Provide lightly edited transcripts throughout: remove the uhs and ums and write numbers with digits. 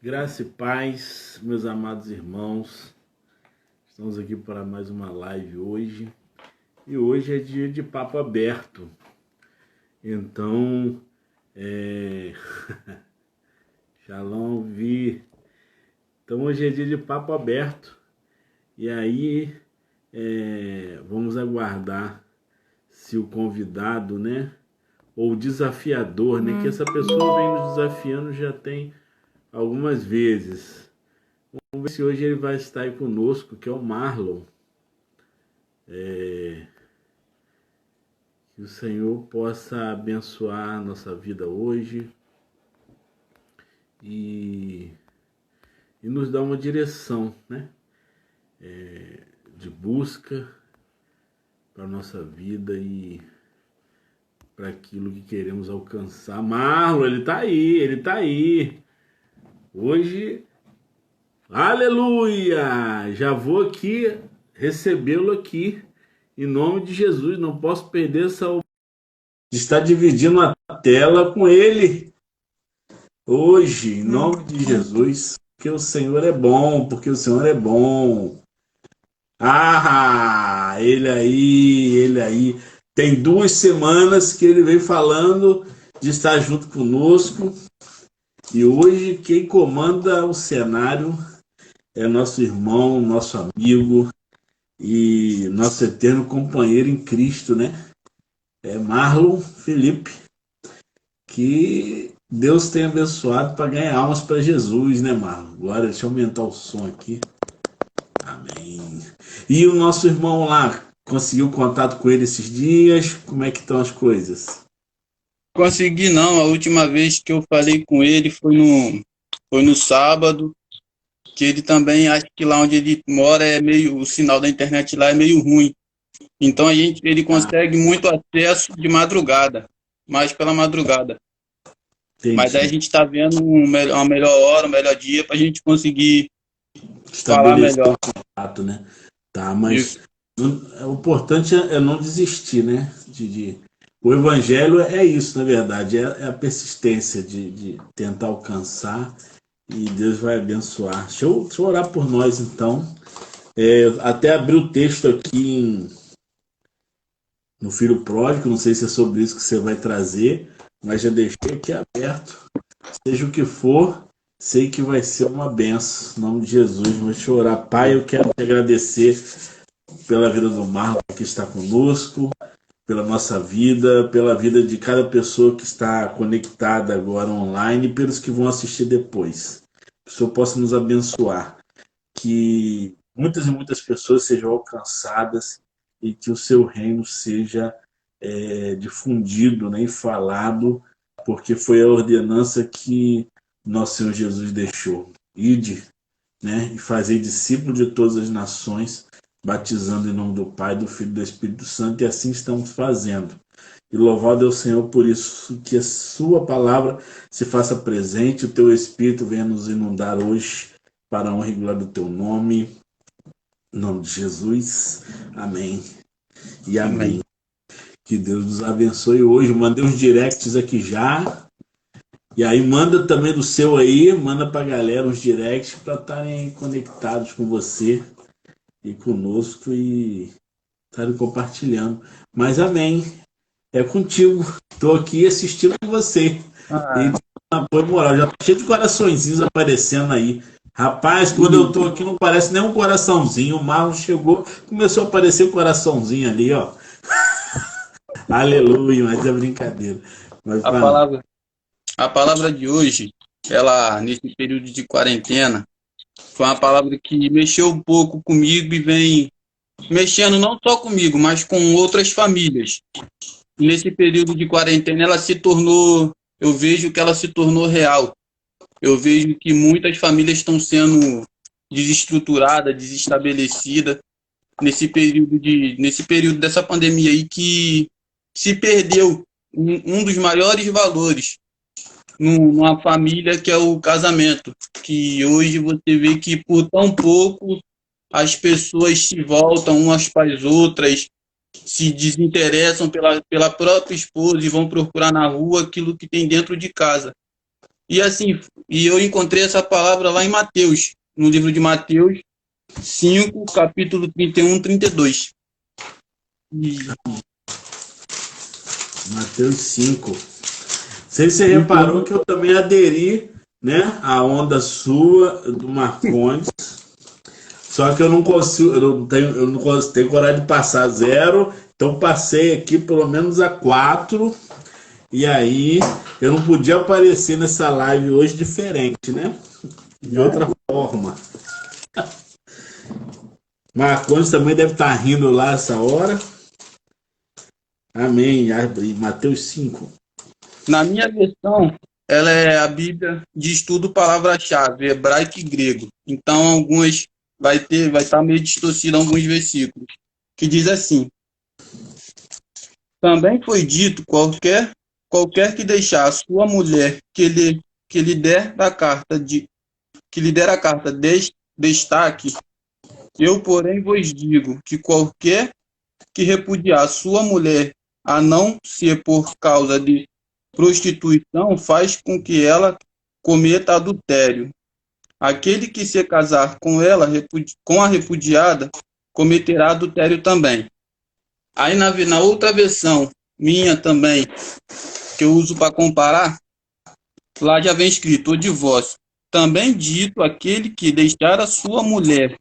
Graça e paz, meus amados irmãos. Estamos aqui para mais uma live hoje. E hoje é dia de papo aberto. Então, Shalom, Vi. Então hoje é dia de papo aberto. E aí, vamos aguardar se o convidado, né? Ou o desafiador, né? Que essa pessoa vem nos desafiando já tem algumas vezes. Vamos ver se hoje ele vai estar aí conosco, que é o Marlon. Que o Senhor possa abençoar a nossa vida hoje e nos dar uma direção, né? De busca para a nossa vida e para aquilo que queremos alcançar. Marlon, ele tá aí, ele tá aí. Hoje, aleluia! Já vou aqui recebê-lo aqui. Em nome de Jesus, não posso perder essa oportunidade de estar dividindo a tela com ele hoje, em nome de Jesus, porque o Senhor é bom, porque o Senhor é bom. Ah, ele aí. Tem 2 semanas que ele vem falando de estar junto conosco e hoje quem comanda o cenário é nosso irmão, nosso amigo e nosso eterno companheiro em Cristo, né? É Marlon Felipe, que Deus tem abençoado para ganhar almas para Jesus, né, Marlon? Glória, deixa eu aumentar o som aqui. Amém. E o nosso irmão lá, conseguiu contato com ele esses dias? Como é que estão as coisas? Consegui não, a última vez que eu falei com ele foi no sábado, que ele também, acho que lá onde ele mora o sinal da internet lá é meio ruim. Então ele Ah, consegue muito acesso de madrugada, mais pela madrugada. Mas aí a entendi. gente está vendo uma melhor hora, um melhor dia para a gente conseguir falar Estabelecer melhor. o contato, né? Tá, mas Isso. o importante é não desistir, né? O evangelho é isso, na verdade, é a persistência de tentar alcançar e Deus vai abençoar. Deixa eu orar por nós, então. Até abri o texto aqui no Filho Pródigo, não sei se é sobre isso que você vai trazer, mas já deixei aqui aberto. Seja o que for, sei que vai ser uma benção. Em nome de Jesus, vou te orar. Pai, eu quero te agradecer pela vida do Marlon que está conosco, pela nossa vida, pela vida de cada pessoa que está conectada agora online e pelos que vão assistir depois. Que o Senhor possa nos abençoar, que muitas e muitas pessoas sejam alcançadas e que o seu reino seja difundido, né, e falado, porque foi a ordenança que nosso Senhor Jesus deixou. Ide, né, e fazer discípulo de todas as nações, batizando em nome do Pai, do Filho e do Espírito Santo, e assim estamos fazendo. E louvado é o Senhor por isso, que a sua palavra se faça presente, o teu Espírito venha nos inundar hoje, para a honra e glória do teu nome, em nome de Jesus. Amém e amém. Amém. Que Deus nos abençoe hoje. Mandei uns directs aqui já. E aí manda também do seu aí, manda pra galera uns directs para estarem conectados com você e conosco e estarem compartilhando. Mas amém. É contigo. Estou aqui assistindo com você. E Ah, apoio moral. Já tá cheio de coraçõezinhos aparecendo aí. Rapaz, quando eu tô aqui não parece nem um coraçãozinho. O Marlon chegou, começou a aparecer um coraçãozinho ali, ó. Aleluia, mas é brincadeira. Mas a fala. palavra, a palavra de hoje, ela nesse período de quarentena, foi uma palavra que mexeu um pouco comigo e vem mexendo não só comigo, mas com outras famílias. Nesse período de quarentena, eu vejo que ela se tornou real. Eu vejo que muitas famílias estão sendo desestruturadas, desestabelecidas nesse período dessa pandemia aí que se perdeu um dos maiores valores numa família, que é o casamento, que hoje você vê que por tão pouco as pessoas se voltam umas para as outras, se desinteressam pela própria esposa e vão procurar na rua aquilo que tem dentro de casa. E assim, e eu encontrei essa palavra lá em Mateus, no livro de Mateus 5, capítulo 31, 32. E, Mateus 5. Sei se você reparou que eu também aderi, né, à onda sua do Marcondes. Só que eu não consigo, eu não consigo, tenho coragem de passar zero. Então passei aqui pelo menos a 4. E aí eu não podia aparecer nessa live hoje diferente, né? De outra forma. Marcondes também deve estar rindo lá essa hora. Amém. E Mateus 5. na minha versão, ela é a Bíblia de estudo palavra-chave, hebraico e grego. Então, algumas vai estar meio distorcido alguns versículos, que diz assim: também foi dito qualquer que deixar a sua mulher que lhe der a carta destaque. Eu, porém, vos digo que qualquer que repudiar a sua mulher, a não ser por causa de prostituição, faz com que ela cometa adultério. Aquele que se casar com ela, com a repudiada, cometerá adultério também. Aí na outra versão, minha também, que eu uso para comparar, lá já vem escrito o divórcio. Também dito aquele que deixar a sua mulher,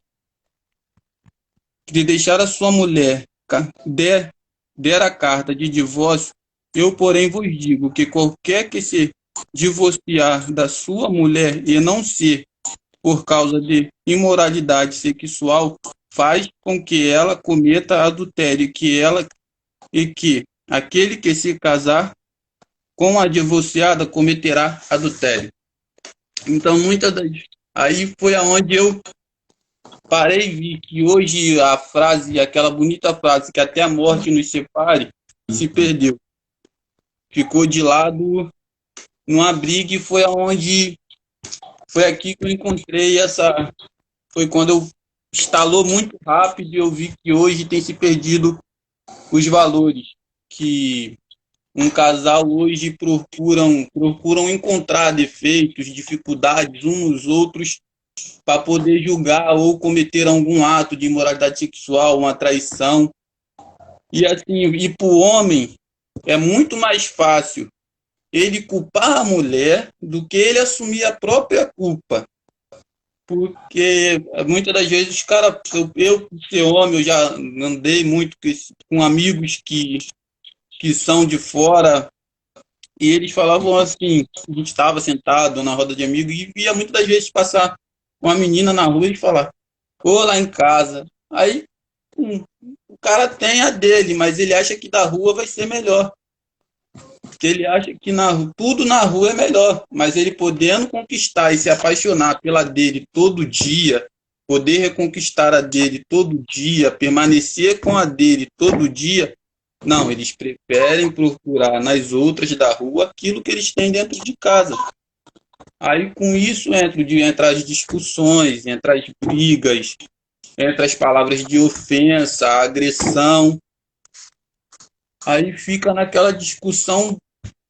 der a carta de divórcio, eu, porém, vos digo que qualquer que se divorciar da sua mulher e não ser por causa de imoralidade sexual, faz com que ela cometa adultério, e que aquele que se casar com a divorciada cometerá adultério. Então, aí foi aonde eu parei e vi que hoje a frase, aquela bonita frase, que até a morte nos separe, se perdeu. Ficou de lado numa briga e foi aqui que eu encontrei foi quando eu instalou muito rápido e eu vi que hoje tem se perdido os valores que um casal hoje procuram encontrar defeitos, dificuldades uns nos outros para poder julgar ou cometer algum ato de imoralidade sexual, uma traição. E assim, e para o homem é muito mais fácil ele culpar a mulher do que ele assumir a própria culpa. Porque muitas das vezes os caras, eu ser homem, eu já andei muito com amigos que são de fora, e eles falavam assim, a gente estava sentado na roda de amigos e via muitas das vezes passar uma menina na rua e falar, ô, lá em casa. Aí o cara tem a dele, mas ele acha que da rua vai ser melhor. Porque ele acha que tudo na rua é melhor, mas ele podendo conquistar e se apaixonar pela dele todo dia, poder reconquistar a dele todo dia, permanecer com a dele todo dia, não, eles preferem procurar nas outras da rua aquilo que eles têm dentro de casa. Aí com isso entra as discussões, entra as brigas, entra as palavras de ofensa, a agressão. Aí fica naquela discussão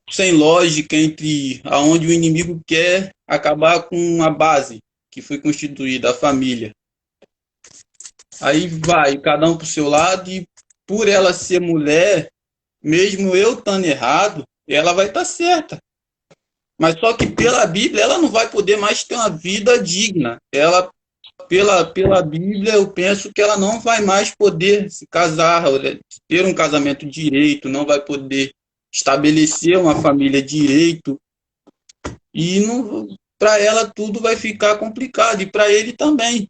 sem lógica entre aonde o inimigo quer acabar com a base que foi constituída, a família. Aí vai, cada um pro seu lado, e por ela ser mulher, mesmo eu estando errado, ela vai estar certa. Mas só que pela Bíblia ela não vai poder mais ter uma vida digna. Ela, pela Bíblia, eu penso que ela não vai mais poder se casar, ter um casamento direito, não vai poder estabelecer uma família direito. E para ela tudo vai ficar complicado, e para ele também.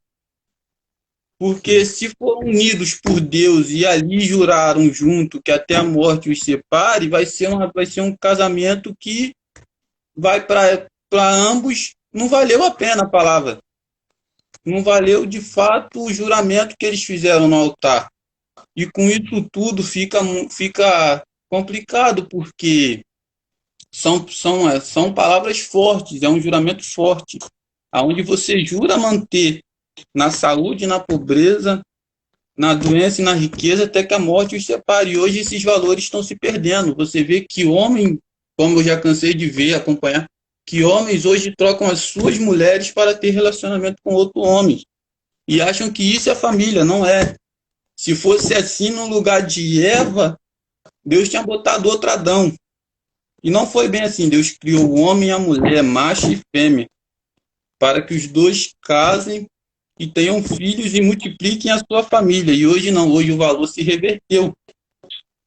Porque se foram unidos por Deus e ali juraram junto que até a morte os separe, vai ser um casamento que vai para ambos, não valeu a pena a palavra. Não valeu de fato o juramento que eles fizeram no altar. E com isso tudo fica complicado, porque são palavras fortes, é um juramento forte, aonde você jura manter na saúde, na pobreza, na doença e na riqueza, até que a morte os separe. E hoje esses valores estão se perdendo. Você vê que homem, como eu já cansei de ver, acompanhar, que homens hoje trocam as suas mulheres para ter relacionamento com outro homem. E acham que isso é família, não é. Se fosse assim no lugar de Eva, Deus tinha botado outro Adão. E não foi bem assim. Deus criou o homem e a mulher, macho e fêmea, para que os dois casem e tenham filhos e multipliquem a sua família. E hoje não, hoje o valor se reverteu.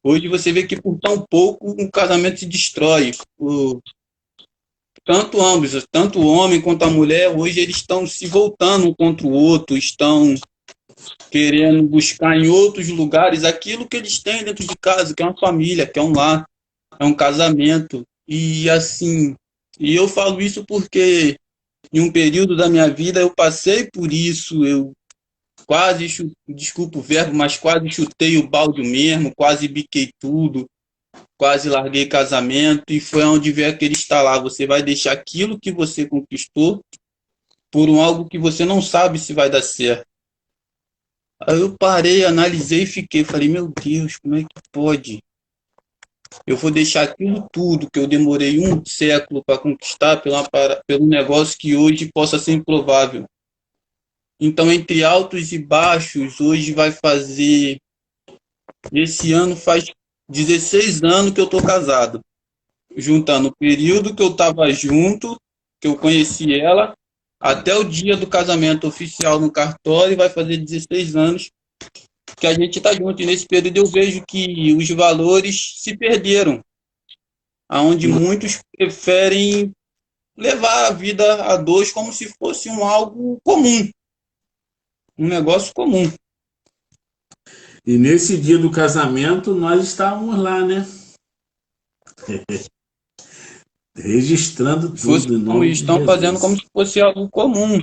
Hoje você vê que por tão pouco um casamento se destrói. Tanto ambos, tanto o homem quanto a mulher, hoje eles estão se voltando um contra o outro, estão querendo buscar em outros lugares aquilo que eles têm dentro de casa, que é uma família, que é um lar, é um casamento. E assim, e eu falo isso porque em um período da minha vida eu passei por isso, eu quase, desculpa o verbo, mas quase chutei o balde mesmo, quase biquei tudo, quase larguei casamento, e foi onde veio aquele estalar. Você vai deixar aquilo que você conquistou por algo que você não sabe se vai dar certo. Aí eu parei, analisei e falei, meu Deus, como é que pode? Eu vou deixar aquilo tudo que eu demorei um século para conquistar pelo negócio que hoje possa ser improvável. Então, entre altos e baixos, hoje vai fazer... Esse ano faz 16 anos que eu estou casado. Juntando o período que eu estava junto, que eu conheci ela, até o dia do casamento oficial no cartório, vai fazer 16 anos que a gente está junto. E nesse período eu vejo que os valores se perderam, aonde muitos preferem levar a vida a dois como se fosse algo comum, um negócio comum. E nesse dia do casamento, nós estávamos lá, né? Registrando tudo em nome de Estão Jesus. fazendo como se fosse algo comum.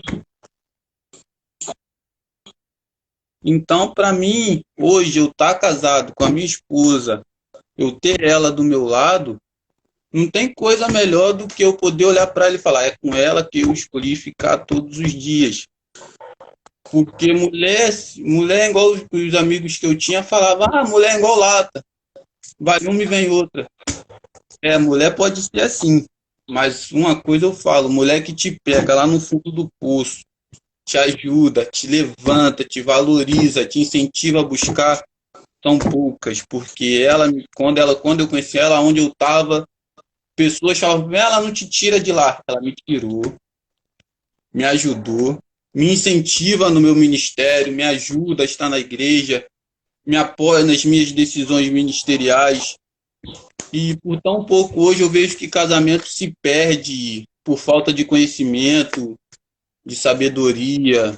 Então, para mim, hoje, eu estar casado com a minha esposa, eu ter ela do meu lado, não tem coisa melhor do que eu poder olhar para ela e falar, é com ela que eu escolhi ficar todos os dias. Porque mulher é igual os amigos que eu tinha falavam, mulher é igual lata, vai uma e vem outra. Mulher pode ser assim, mas uma coisa eu falo, mulher que te pega lá no fundo do poço, te ajuda, te levanta, te valoriza, te incentiva a buscar, são poucas, porque quando eu conheci ela, onde eu estava, pessoas falavam, ela não te tira de lá, ela me tirou, me ajudou, me incentiva no meu ministério, me ajuda a estar na igreja, me apoia nas minhas decisões ministeriais. E por tão pouco hoje eu vejo que casamento se perde por falta de conhecimento, de sabedoria,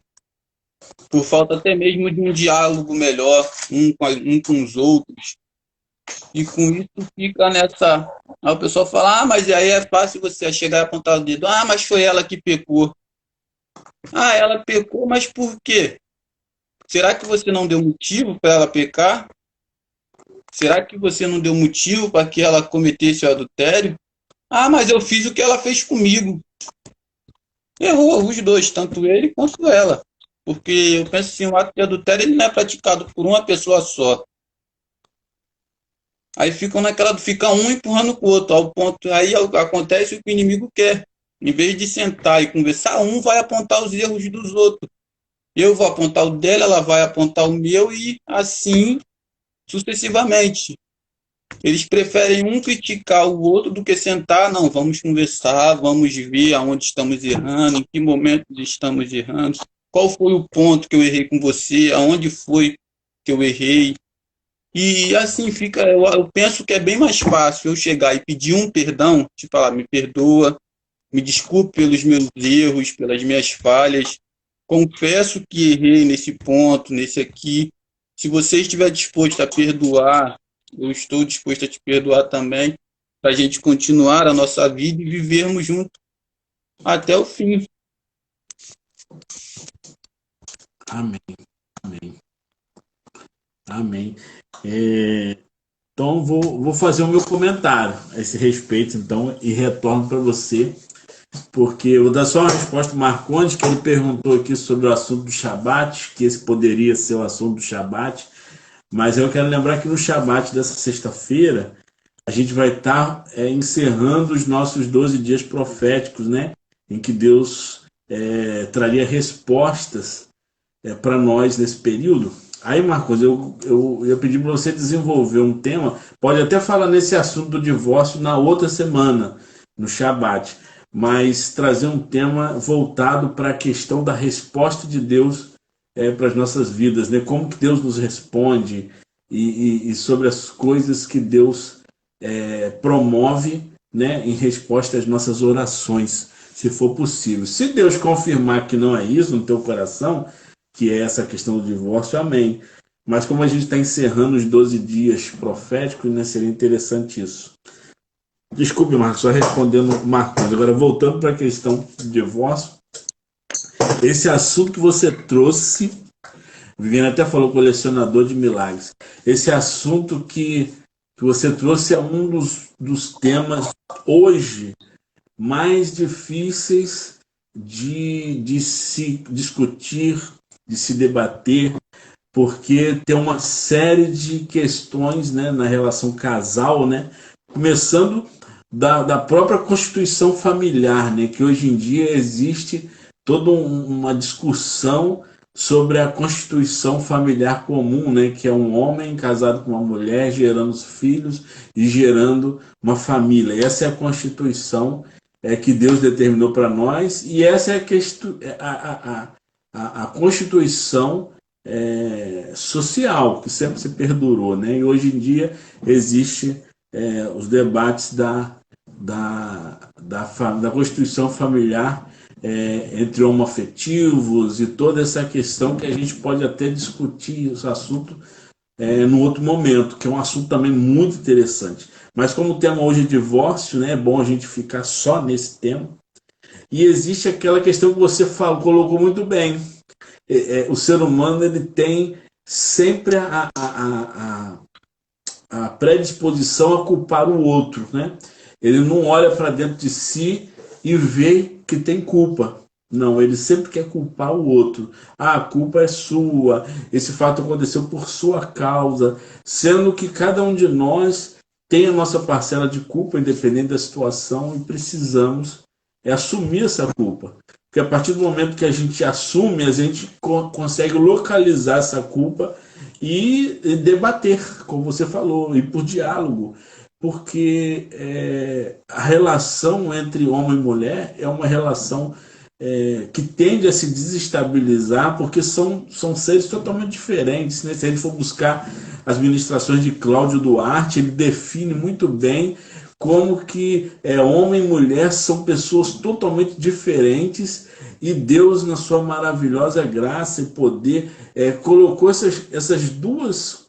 por falta até mesmo de um diálogo melhor um com os outros. E com isso fica nessa... Aí o pessoal fala, mas aí é fácil você chegar e apontar o dedo. Mas foi ela que pecou. Ela pecou, mas por quê? Será que você não deu motivo para ela pecar? Será que você não deu motivo para que ela cometesse o adultério? Mas eu fiz o que ela fez comigo. Errou os dois, tanto ele quanto ela. Porque eu penso assim, o ato de adultério ele não é praticado por uma pessoa só. Aí fica um empurrando o outro, ao ponto, aí acontece o que o inimigo quer. Em vez de sentar e conversar, um vai apontar os erros dos outros. Eu vou apontar o dela, ela vai apontar o meu e assim sucessivamente. Eles preferem um criticar o outro do que sentar, não, vamos conversar, vamos ver aonde estamos errando, em que momento estamos errando, qual foi o ponto que eu errei com você, aonde foi que eu errei. E assim fica, eu penso que é bem mais fácil eu chegar e pedir um perdão, te falar, me perdoa, me desculpe pelos meus erros, pelas minhas falhas, confesso que errei nesse ponto, nesse aqui. Se você estiver disposto a perdoar, eu estou disposto a te perdoar também, para a gente continuar a nossa vida e vivermos juntos até o fim. Amém. Amém. Amém. Então, vou fazer o meu comentário a esse respeito, então, e retorno para você, porque eu vou dar só uma resposta para o Marcondes, que ele perguntou aqui sobre o assunto do Shabat, que esse poderia ser o assunto do Shabat, mas eu quero lembrar que no Shabat dessa sexta-feira, a gente vai estar encerrando os nossos 12 dias proféticos, né? Em que Deus traria respostas para nós nesse período. Aí, Marcos, eu ia pedir para você desenvolver um tema, pode até falar nesse assunto do divórcio na outra semana, no Shabat, mas trazer um tema voltado para a questão da resposta de Deus para as nossas vidas, né? Como que Deus nos responde e sobre as coisas que Deus promove, né, em resposta às nossas orações, se for possível. Se Deus confirmar que não é isso no teu coração, que é essa questão do divórcio, amém. Mas como a gente está encerrando os 12 dias proféticos, né, seria interessante isso. Desculpe, Marcos, só respondendo Marcos. Agora, voltando para a questão do divórcio, esse assunto que você trouxe, Viviane até falou colecionador de milagres, esse assunto que você trouxe é um dos temas hoje mais difíceis de se discutir, de se debater, porque tem uma série de questões, né, na relação casal, né, começando da própria constituição familiar, né, que hoje em dia existe toda uma discussão sobre a constituição familiar comum, né, que é um homem casado com uma mulher, gerando filhos e gerando uma família. Essa é a constituição que Deus determinou para nós, e essa é a constituição social, que sempre se perdurou, né? E hoje em dia existe os debates da constituição familiar entre homoafetivos e toda essa questão que a gente pode até discutir esse assunto no outro momento, que é um assunto também muito interessante. Mas como o tema hoje é divórcio, né, é bom a gente ficar só nesse tema. E existe aquela questão que você colocou muito bem. O ser humano ele tem sempre a predisposição a culpar o outro, né? Ele não olha para dentro de si e vê que tem culpa. Não, ele sempre quer culpar o outro. Ah, a culpa é sua, esse fato aconteceu por sua causa, sendo que cada um de nós tem a nossa parcela de culpa, independente da situação, e precisamos assumir essa culpa. Porque a partir do momento que a gente assume, a gente consegue localizar essa culpa e debater, como você falou, e por diálogo. Porque a relação entre homem e mulher é uma relação que tende a se desestabilizar, porque são seres totalmente diferentes, né? Se a gente for buscar as ministrações de Cláudio Duarte, ele define muito bem como que homem e mulher são pessoas totalmente diferentes, e Deus, na sua maravilhosa graça e poder, colocou essas duas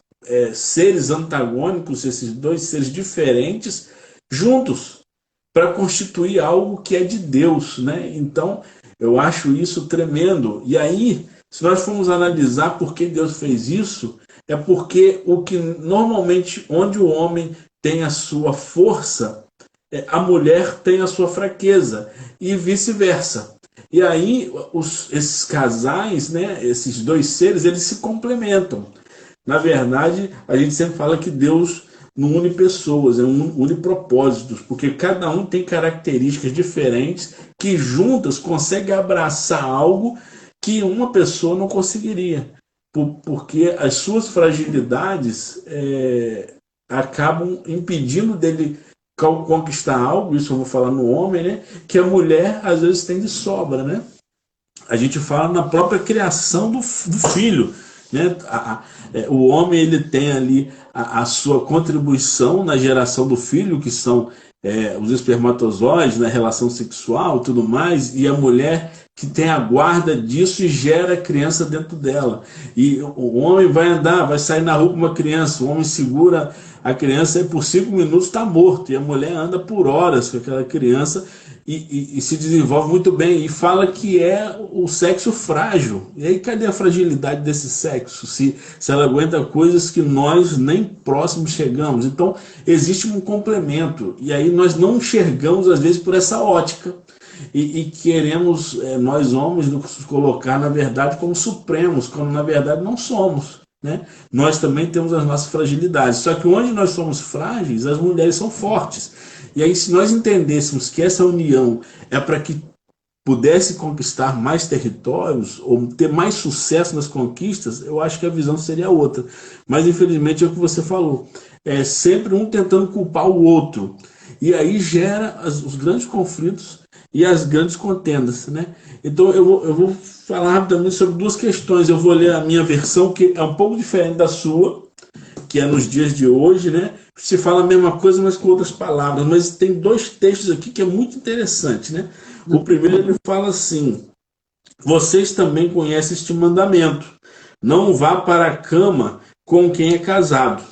seres antagônicos, esses dois seres diferentes, juntos, para constituir algo que é de Deus, né? Então, eu acho isso tremendo. E aí, se nós formos analisar por que Deus fez isso, é porque o que normalmente, onde o homem tem a sua força, a mulher tem a sua fraqueza, e vice-versa. E aí, esses casais, né, esses dois seres, eles se complementam. Na verdade, a gente sempre fala que Deus não une pessoas, une propósitos, porque cada um tem características diferentes que juntas conseguem abraçar algo que uma pessoa não conseguiria, porque as suas fragilidades acabam impedindo dele conquistar algo. Isso eu vou falar no homem, né, que a mulher às vezes tem de sobra, né? A gente fala na própria criação do filho, né? O homem ele tem ali a sua contribuição na geração do filho, que são os espermatozoides, na relação sexual e tudo mais, e a mulher que tem a guarda disso e gera a criança dentro dela. E o homem vai andar, vai sair na rua com uma criança, o homem segura a criança e por 5 minutos está morto, e a mulher anda por horas com aquela criança e se desenvolve muito bem, e fala que é o sexo frágil. E aí cadê a fragilidade desse sexo, se ela aguenta coisas que nós nem próximos chegamos? Então existe um complemento, e aí nós não enxergamos às vezes por essa ótica, e queremos, nós homens, nos colocar na verdade como supremos, quando na verdade não somos. né? Nós também temos as nossas fragilidades. Só que onde nós somos frágeis, as mulheres são fortes. E aí, se nós entendêssemos que essa união é para que pudesse conquistar mais territórios ou ter mais sucesso nas conquistas, eu acho que a visão seria outra. Mas, infelizmente, é o que você falou. É sempre um tentando culpar o outro. E aí gera os grandes conflitos e as grandes contendas, né? Então, eu vou falar rapidamente sobre duas questões. Eu vou ler a minha versão, que é um pouco diferente da sua, que é nos dias de hoje, né? Se fala a mesma coisa, mas com outras palavras. Mas tem dois textos aqui que é muito interessante, né? O primeiro ele fala assim: vocês também conhecem este mandamento: não vá para a cama com quem é casado.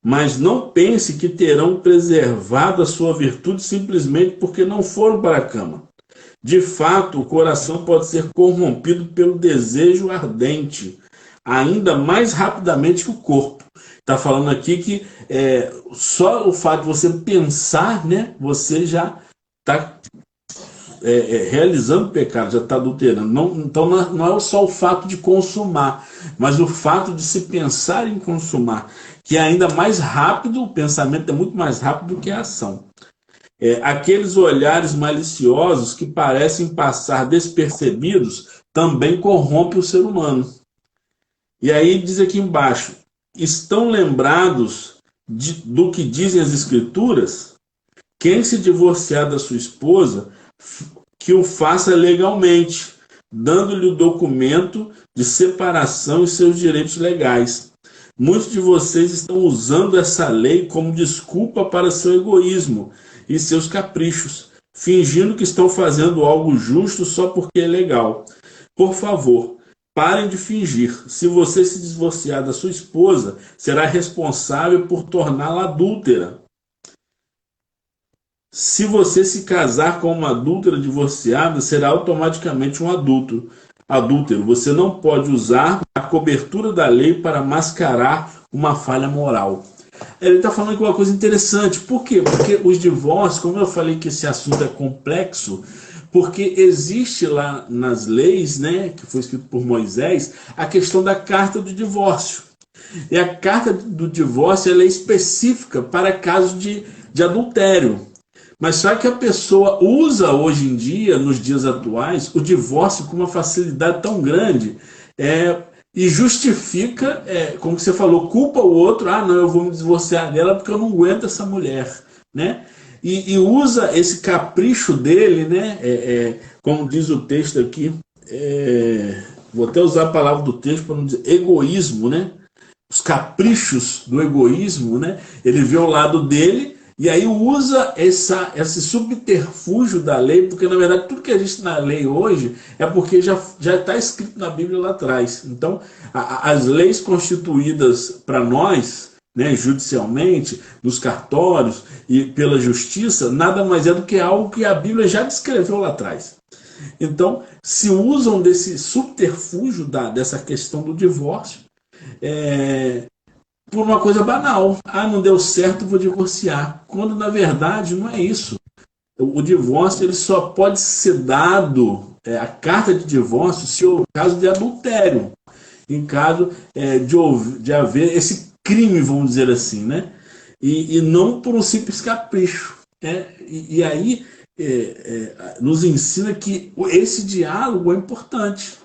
Mas não pense que terão preservado a sua virtude simplesmente porque não foram para a cama. De fato, o coração pode ser corrompido pelo desejo ardente, ainda mais rapidamente que o corpo. Está falando aqui que só o fato de você pensar, né, você já está realizando pecado, já está adulterando. Não, então não é só o fato de consumar, mas o fato de se pensar em consumar, que é ainda mais rápido, o pensamento é muito mais rápido do que a ação. Aqueles olhares maliciosos que parecem passar despercebidos também corrompem o ser humano. E aí diz aqui embaixo: estão lembrados do que dizem as Escrituras? Quem se divorciar da sua esposa, que o faça legalmente, dando-lhe o documento de separação e seus direitos legais. Muitos de vocês estão usando essa lei como desculpa para seu egoísmo e seus caprichos, fingindo que estão fazendo algo justo só porque é legal. Por favor, parem de fingir. Se você se divorciar da sua esposa, será responsável por torná-la adúltera. Se você se casar com uma adúltera divorciada, será automaticamente um adúltero. Você não pode usar a cobertura da lei para mascarar uma falha moral. Ele está falando aqui uma coisa interessante. Por quê? Porque os divórcios, como eu falei que esse assunto é complexo, porque existe lá nas leis, né, que foi escrito por Moisés, a questão da carta do divórcio. E a carta do divórcio ela é específica para casos de adultério. Mas só que a pessoa usa hoje em dia, nos dias atuais, o divórcio com uma facilidade tão grande e justifica, como você falou, culpa o outro: não, eu vou me divorciar dela porque eu não aguento essa mulher, né? E usa esse capricho dele, né? Como diz o texto aqui, vou até usar a palavra do texto para não dizer egoísmo, né? Os caprichos do egoísmo, né? Ele vê o lado dele. E aí usa esse subterfúgio da lei, porque na verdade tudo que existe na lei hoje é porque já está escrito na Bíblia lá atrás. Então, as leis constituídas para nós, né, judicialmente, nos cartórios e pela justiça, nada mais é do que algo que a Bíblia já descreveu lá atrás. Então, se usam desse subterfúgio dessa questão do divórcio, por uma coisa banal: não deu certo, vou divorciar. Quando na verdade não é isso. O divórcio ele só pode ser dado, a carta de divórcio, se houver caso de adultério, em caso de haver esse crime, vamos dizer assim, né? E não por um simples capricho. E aí nos ensina que esse diálogo é importante.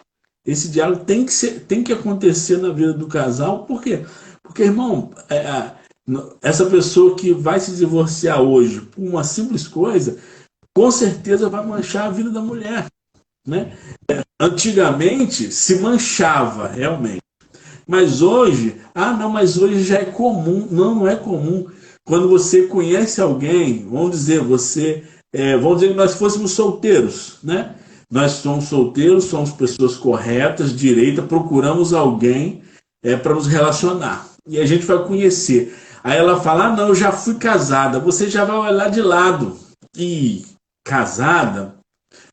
Esse diálogo tem que acontecer na vida do casal. Por quê? Porque, irmão, essa pessoa que vai se divorciar hoje por uma simples coisa, com certeza vai manchar a vida da mulher, né? Antigamente se manchava realmente, mas hoje, mas hoje já é comum. Não é comum. Quando você conhece alguém, vamos dizer que nós fôssemos solteiros, né? Nós somos solteiros, somos pessoas corretas, direitas, procuramos alguém para nos relacionar. E a gente vai conhecer. Aí ela fala: não, eu já fui casada. Você já vai olhar de lado. E casada?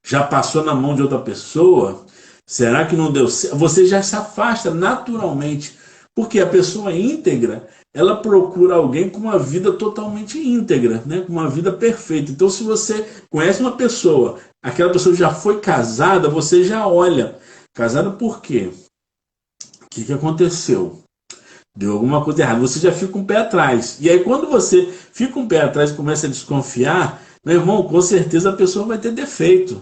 Já passou na mão de outra pessoa? Será que não deu certo? Você já se afasta naturalmente. Porque a pessoa íntegra, ela procura alguém com uma vida totalmente íntegra, né? Com uma vida perfeita. Então, se você conhece uma pessoa, aquela pessoa já foi casada, você já olha. Casada por quê? que aconteceu? Deu alguma coisa errada. Você já fica um pé atrás. E aí, quando você fica um pé atrás e começa a desconfiar, meu irmão, com certeza a pessoa vai ter defeito.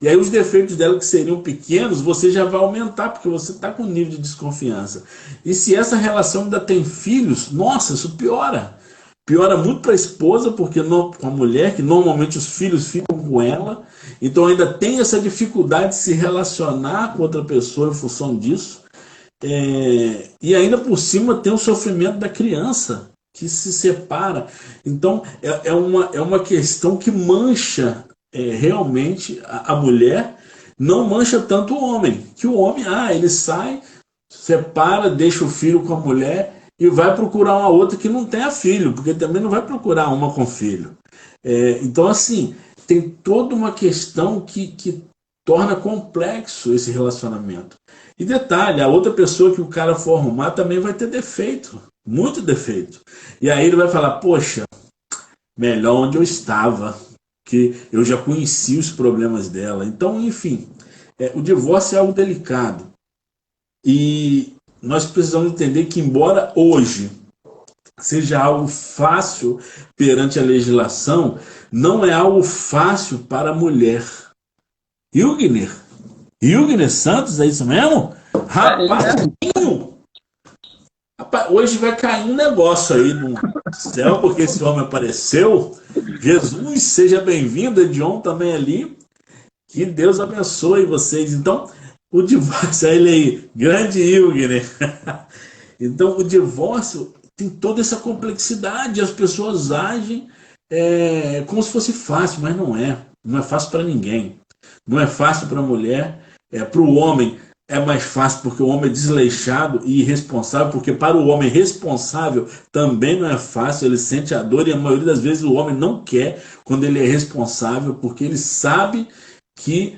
E aí, os defeitos dela que seriam pequenos, você já vai aumentar, porque você está com nível de desconfiança. E se essa relação ainda tem filhos, nossa, isso piora. Piora muito para a esposa, porque não, com a mulher, que normalmente os filhos ficam com ela. Então, ainda tem essa dificuldade de se relacionar com outra pessoa em função disso. E ainda por cima tem o sofrimento da criança que se separa. Então é uma questão que mancha realmente a mulher, não mancha tanto o homem. Que o homem, ele sai, separa, deixa o filho com a mulher e vai procurar uma outra que não tenha filho, porque também não vai procurar uma com filho. Então, assim, tem toda uma questão que torna complexo esse relacionamento. E detalhe, a outra pessoa que o cara for arrumar também vai ter defeito, muito defeito. E aí ele vai falar, poxa, melhor onde eu estava, que eu já conheci os problemas dela. Então, enfim, o divórcio é algo delicado. E nós precisamos entender que, embora hoje seja algo fácil perante a legislação, não é algo fácil para a mulher. Hilgner Santos, é isso mesmo? Rapazinho! Rapaz, hoje vai cair um negócio aí no céu, porque esse homem apareceu. Jesus, seja bem-vindo, Edion também ali. Que Deus abençoe vocês. Então, o divórcio, ele aí, grande Hilgner. Então, o divórcio tem toda essa complexidade, as pessoas agem como se fosse fácil, mas não é. Não é fácil para ninguém. Não é fácil para a mulher, para o homem é mais fácil porque o homem é desleixado e irresponsável, porque para o homem responsável também não é fácil, ele sente a dor e a maioria das vezes o homem não quer quando ele é responsável, porque ele sabe que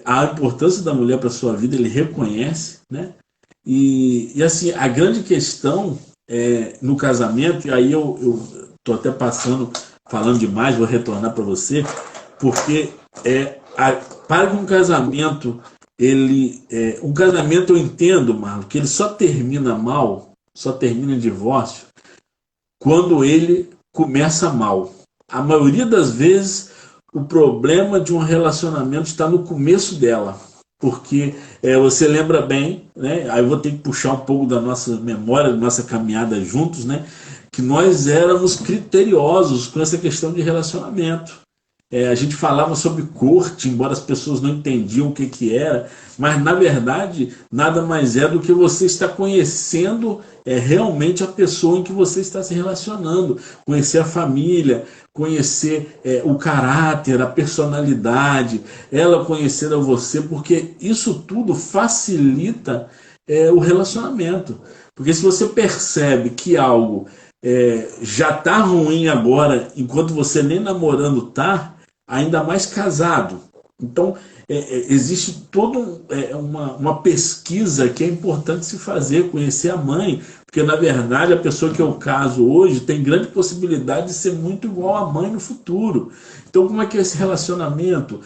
a importância da mulher para a sua vida, ele reconhece, né? E assim, a grande questão no casamento, e aí eu tô até falando demais, vou retornar para você, porque para que um casamento um casamento eu entendo, Marlon, que ele só termina mal, só termina em divórcio quando ele começa mal. A maioria das vezes o problema de um relacionamento está no começo dela, porque você lembra bem, né? Aí eu vou ter que puxar um pouco da nossa memória, da nossa caminhada juntos, né? Que nós éramos criteriosos com essa questão de relacionamento. A gente falava sobre corte, embora as pessoas não entendiam o que era, mas na verdade nada mais é do que você estar conhecendo realmente a pessoa em que você está se relacionando, conhecer a família, conhecer o caráter, a personalidade, ela conhecer a você, porque isso tudo facilita o relacionamento. Porque se você percebe que algo já está ruim agora, enquanto você nem namorando está, ainda mais casado. Então, existe toda uma pesquisa que é importante se fazer, conhecer a mãe, porque, na verdade, a pessoa que eu caso hoje tem grande possibilidade de ser muito igual à mãe no futuro. Então, como é que é esse relacionamento?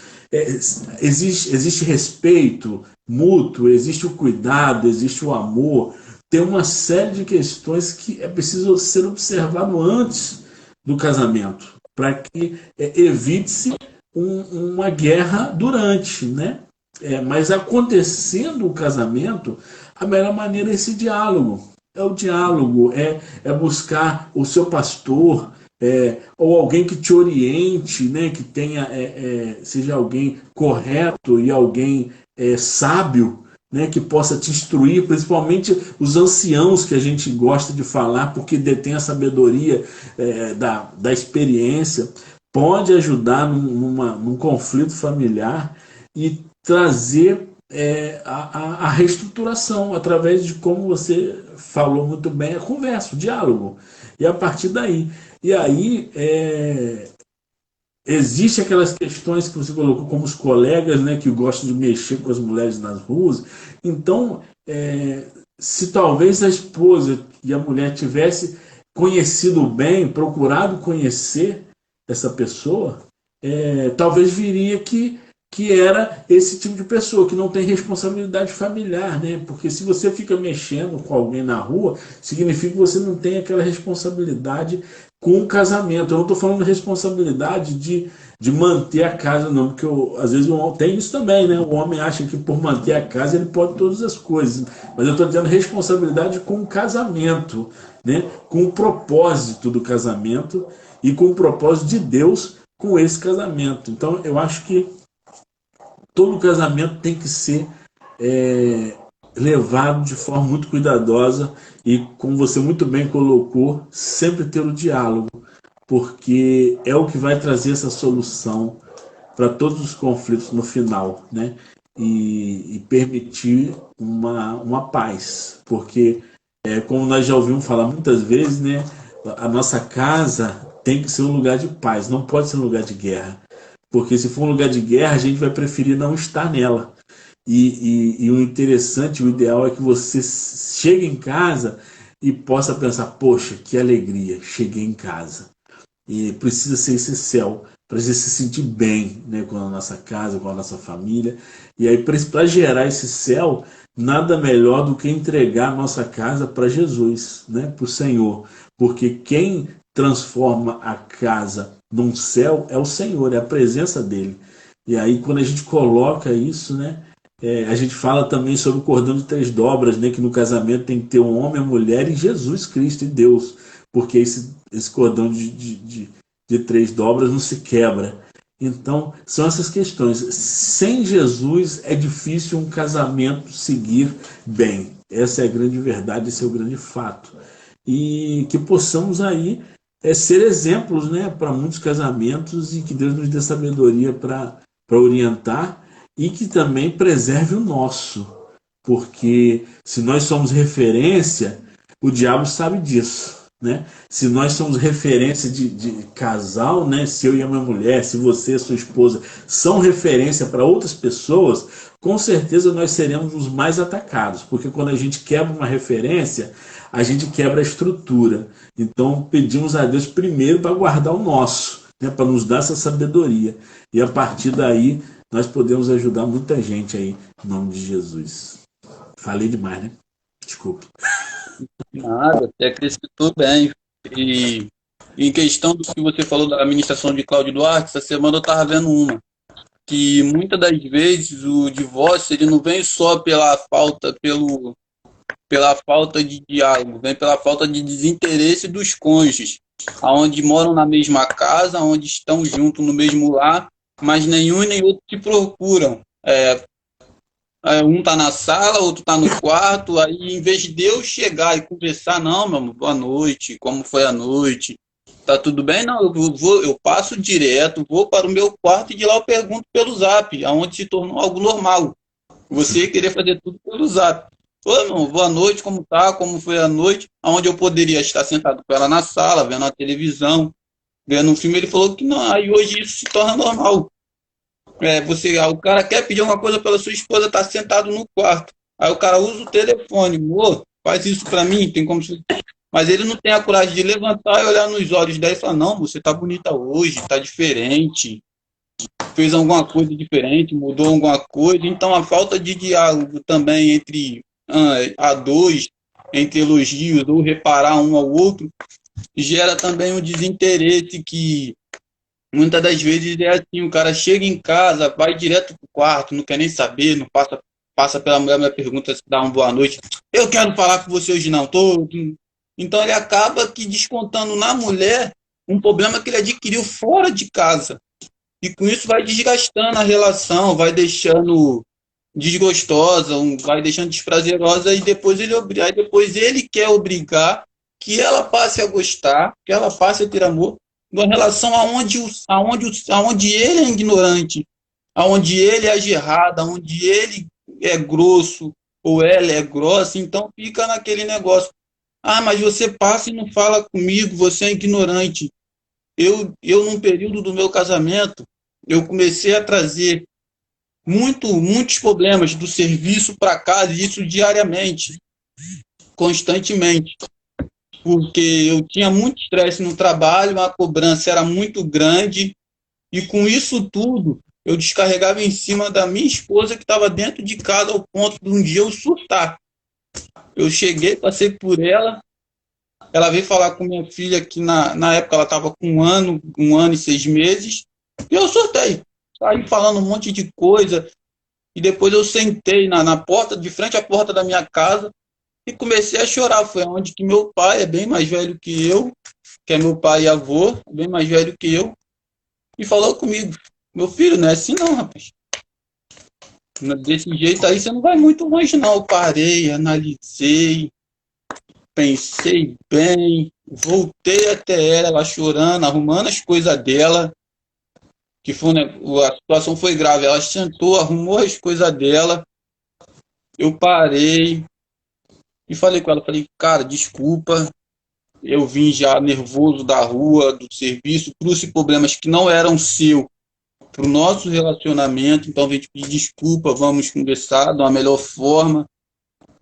Existe respeito mútuo, existe o cuidado, existe o amor. Tem uma série de questões que é preciso ser observado antes do casamento, para que evite-se uma guerra durante, né? Mas acontecendo o casamento, a melhor maneira é esse diálogo. É o diálogo, é buscar o seu pastor, ou alguém que te oriente, né? Que tenha, seja alguém correto e alguém sábio, né, que possa te instruir, principalmente os anciãos que a gente gosta de falar, porque detém a sabedoria da experiência, pode ajudar num conflito familiar e trazer a reestruturação através de, como você falou muito bem, a conversa, o diálogo. E a partir daí. E aí existe aquelas questões que você colocou, como os colegas, né, que gostam de mexer com as mulheres nas ruas. Então, se talvez a esposa e a mulher tivesse conhecido bem, procurado conhecer essa pessoa, talvez viria que que era esse tipo de pessoa que não tem responsabilidade familiar, né? Porque se você fica mexendo com alguém na rua, significa que você não tem aquela responsabilidade com o casamento. Eu não estou falando de responsabilidade de manter a casa, não, porque às vezes o homem tem isso também, né? O homem acha que por manter a casa ele pode todas as coisas, mas eu estou dizendo responsabilidade com o casamento, né? Com o propósito do casamento e com o propósito de Deus com esse casamento. Então eu acho que todo casamento tem que ser levado de forma muito cuidadosa e, como você muito bem colocou, sempre ter o diálogo, porque é o que vai trazer essa solução para todos os conflitos no final, né? E permitir uma paz, porque, como nós já ouvimos falar muitas vezes, né? A nossa casa tem que ser um lugar de paz, não pode ser um lugar de guerra. Porque se for um lugar de guerra, a gente vai preferir não estar nela. E o interessante, o ideal é que você chegue em casa e possa pensar, poxa, que alegria, cheguei em casa. E precisa ser esse céu, para a gente se sentir bem, né, com a nossa casa, com a nossa família. E aí, para gerar esse céu, nada melhor do que entregar a nossa casa para Jesus, né, para o Senhor. Porque quem transforma a casa num céu é o Senhor, é a presença dele. E aí, quando a gente coloca isso, né, a gente fala também sobre o cordão de 3 dobras, né, que no casamento tem que ter um homem, a mulher e Jesus Cristo e Deus, porque esse cordão de 3 dobras não se quebra. Então, são essas questões. Sem Jesus é difícil um casamento seguir bem. Essa é a grande verdade, esse é o grande fato. E que possamos aí ser exemplos, né, para muitos casamentos e que Deus nos dê sabedoria para orientar e que também preserve o nosso. Porque se nós somos referência, o diabo sabe disso. Né? Se nós somos referência de casal, né? Se eu e a minha mulher, se você e a sua esposa são referência para outras pessoas, com certeza nós seremos os mais atacados, porque quando a gente quebra uma referência, a gente quebra a estrutura. Então pedimos a Deus primeiro para guardar o nosso, né? Para nos dar essa sabedoria. E a partir daí nós podemos ajudar muita gente aí, em nome de Jesus. Falei demais, né? Desculpa. Nada, até acrescentou bem. E em questão do que você falou da administração de Cláudio Duarte, essa semana eu estava vendo uma, que muitas das vezes o divórcio ele não vem só pela falta de diálogo, vem pela falta de desinteresse dos cônjuges, aonde moram na mesma casa, onde estão juntos no mesmo lar, mas nenhum e nem outro se procuram. Um tá na sala, outro tá no quarto, aí em vez de eu chegar e conversar, não, meu amor, boa noite, como foi a noite? Tá tudo bem? Não, eu passo direto, vou para o meu quarto e de lá eu pergunto pelo Zap, aonde se tornou algo normal. Você querer fazer tudo pelo Zap. Ô, irmão, boa noite, como tá? Como foi a noite? Aonde eu poderia estar sentado com ela na sala, vendo a televisão, vendo um filme, ele falou que não, aí hoje isso se torna normal. O cara quer pedir alguma coisa pela sua esposa, tá sentado no quarto. Aí o cara usa o telefone, faz isso pra mim, tem como se... Mas ele não tem a coragem de levantar e olhar nos olhos dela e falar, não, você tá bonita hoje, tá diferente, fez alguma coisa diferente, mudou alguma coisa. Então a falta de diálogo também entre a dois, entre elogios ou reparar um ao outro, gera também um desinteresse que muitas das vezes é assim, o cara chega em casa, vai direto pro quarto, não quer nem saber, não passa pela mulher pergunta se dá uma boa noite. Eu quero falar com você hoje não, tô. Então ele acaba que descontando na mulher um problema que ele adquiriu fora de casa. E com isso vai desgastando a relação, vai deixando desgostosa, vai deixando desprazerosa e depois ele quer obrigar que ela passe a gostar, que ela passe a ter amor em relação aonde ele é ignorante, aonde ele age errado, aonde ele é grosso ou ela é grossa, então fica naquele negócio. Ah, mas você passa e não fala comigo, você é ignorante. Num período do meu casamento, eu comecei a trazer muitos problemas do serviço para casa, e isso diariamente, constantemente. Porque eu tinha muito estresse no trabalho, a cobrança era muito grande, e com isso tudo, eu descarregava em cima da minha esposa que estava dentro de casa ao ponto de um dia eu surtar. Eu cheguei, passei por ela, ela veio falar com minha filha que na época ela estava com 1 ano e 6 meses, e eu surtei. Saí falando um monte de coisa, e depois eu sentei na porta, de frente à porta da minha casa, e comecei a chorar. Foi onde que meu pai é bem mais velho que eu, que é meu pai e avô, bem mais velho que eu, e falou comigo: meu filho, não é assim não, rapaz. Desse jeito aí você não vai muito longe não. Eu parei, analisei, pensei bem, voltei até ela chorando, arrumando as coisas dela, que foi, né, a situação foi grave. Ela sentou, arrumou as coisas dela, eu parei e falei com ela, falei: cara, desculpa, eu vim já nervoso da rua, do serviço, trouxe problemas que não eram seu para o nosso relacionamento, então vim te pedir desculpa, vamos conversar de uma melhor forma,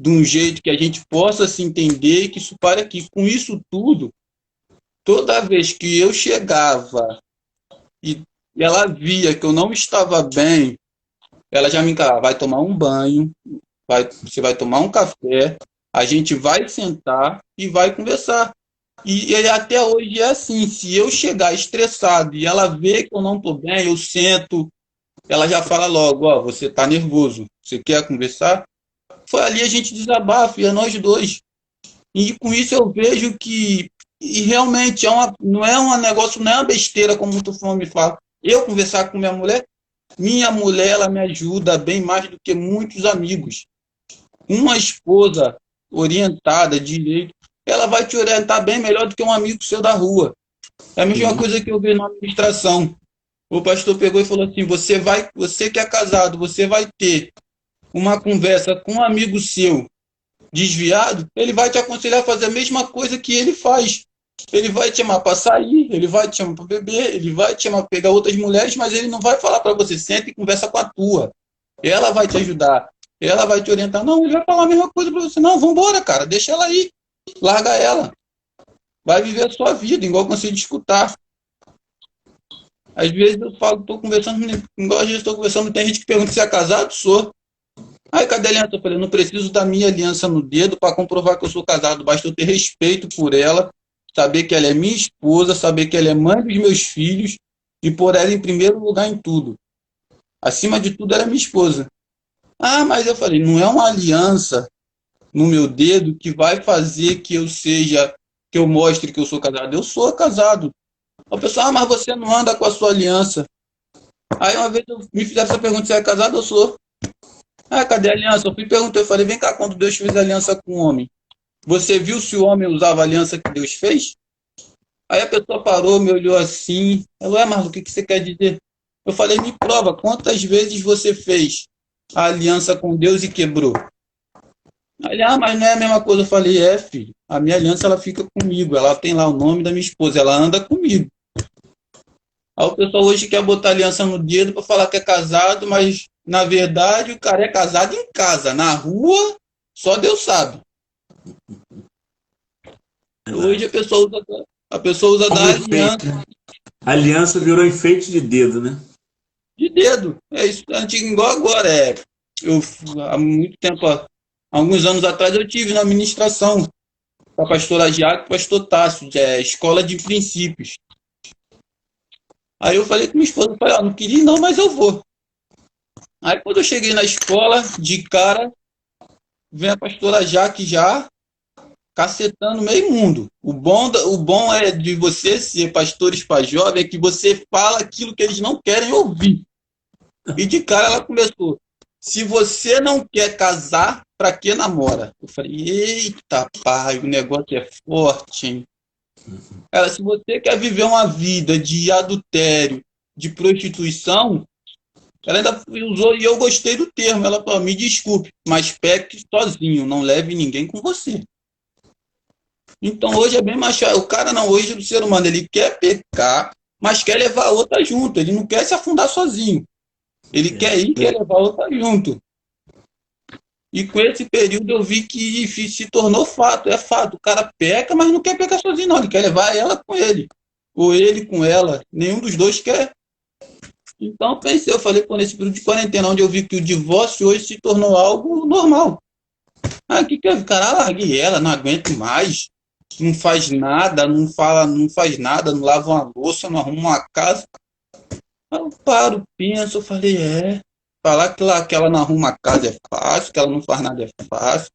de um jeito que a gente possa se entender e que isso pare aqui. Com isso tudo, toda vez que eu chegava e ela via que eu não estava bem, ela já me encarava: vai tomar um banho, você vai tomar um café, a gente vai sentar e vai conversar. E até hoje é assim: se eu chegar estressado e ela vê que eu não estou bem, eu sento, ela já fala logo: ó, você está nervoso, você quer conversar? Foi ali a gente desabafa, e é nós dois. E com isso eu vejo que e realmente não é um negócio, não é uma besteira, como muito fã me fala. Eu conversar com minha mulher, ela me ajuda bem mais do que muitos amigos. Uma esposa orientada, direito, ela vai te orientar bem melhor do que um amigo seu da rua. É a mesma coisa que eu vi na administração. O pastor pegou e falou assim: você que é casado, você vai ter uma conversa com um amigo seu desviado, ele vai te aconselhar a fazer a mesma coisa que ele faz. Ele vai te chamar para sair, ele vai te chamar para beber, ele vai te chamar para pegar outras mulheres, mas ele não vai falar para você: senta e conversa com a tua. Ela vai te ajudar, ela vai te orientar. Não, ele vai falar a mesma coisa para você: não, vambora, cara, deixa ela aí, larga ela. Vai viver a sua vida, igual consigo de escutar. Às vezes eu falo, estou conversando, igual às vezes estou conversando, tem gente que pergunta se é casado, sou. Aí, cadê a aliança? Eu falei: eu não preciso da minha aliança no dedo para comprovar que eu sou casado, basta eu ter respeito por ela, saber que ela é minha esposa, saber que ela é mãe dos meus filhos e pôr ela em primeiro lugar em tudo. Acima de tudo, ela é minha esposa. Ah, mas eu falei: não é uma aliança no meu dedo que vai fazer que eu mostre que eu sou casado. Eu sou casado. A pessoa: ah, mas você não anda com a sua aliança. Aí uma vez me fizeram essa pergunta: se é casado, eu sou. Ah, cadê a aliança? Eu fui perguntar, eu falei: vem cá, quando Deus fez aliança com o homem, você viu se o homem usava a aliança que Deus fez? Aí a pessoa parou, me olhou assim, falou: mas o que você quer dizer? Eu falei: me prova, quantas vezes você fez a aliança com Deus e quebrou? Aí ele: ah, mas não é a mesma coisa. Eu falei: é, filho, a minha aliança ela fica comigo, ela tem lá o nome da minha esposa, ela anda comigo. Aí o pessoal hoje quer botar aliança no dedo para falar que é casado, mas na verdade o cara é casado em casa, na rua só Deus sabe. Hoje a pessoa usa da aliança. Né? A aliança virou enfeite de dedo, né? De dedo. É isso, antigo igual agora. Eu, há muito tempo, há alguns anos atrás, eu tive na administração com a pastora Jaque e o pastor Tássio, escola de princípios. Aí eu falei com minha esposa, falei: não queria ir não, mas eu vou. Aí quando eu cheguei na escola, de cara, vem a pastora Jaque já cacetando meio mundo. O bom é de você ser pastores para jovem é que você fala aquilo que eles não querem ouvir. E de cara ela começou: se você não quer casar, para que namora? Eu falei: eita pai, o negócio é forte, hein? Ela: se você quer viver uma vida de adultério, de prostituição, ela ainda usou, e eu gostei do termo, ela falou: me desculpe, mas peque sozinho, não leve ninguém com você. Então hoje é bem mais chato. O cara não, hoje o ser humano, ele quer pecar, mas quer levar a outra junto, ele não quer se afundar sozinho. Ele quer ir, quer levar a outra junto. E com esse período eu vi que se tornou fato, é fato. O cara peca, mas não quer pecar sozinho, não. Ele quer levar ela com ele. Ou ele com ela. Nenhum dos dois quer. Então eu pensei, eu falei, pô, nesse período de quarentena, onde eu vi que o divórcio hoje se tornou algo normal. Ah, que eu, cara, larguei ela, não aguento mais, não faz nada, não fala, não faz nada, não lava uma louça, não arruma uma casa. Aí eu paro, penso, eu falei, falar que ela não arruma a casa é fácil, que ela não faz nada é fácil,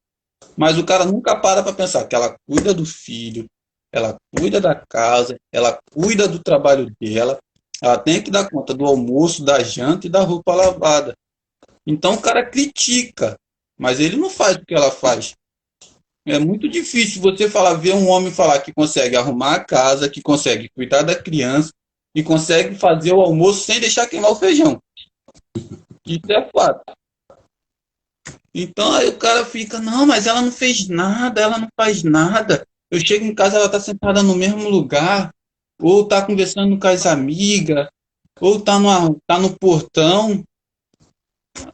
mas o cara nunca para pensar que ela cuida do filho, ela cuida da casa, ela cuida do trabalho dela, ela tem que dar conta do almoço, da janta e da roupa lavada. Então o cara critica, mas ele não faz o que ela faz. É muito difícil você falar, ver um homem falar que consegue arrumar a casa, que consegue cuidar da criança e consegue fazer o almoço sem deixar queimar o feijão. Isso é fato. Então aí o cara fica, não, mas ela não fez nada, ela não faz nada. Eu chego em casa, ela tá sentada no mesmo lugar, ou tá conversando com as amigas, ou tá no portão.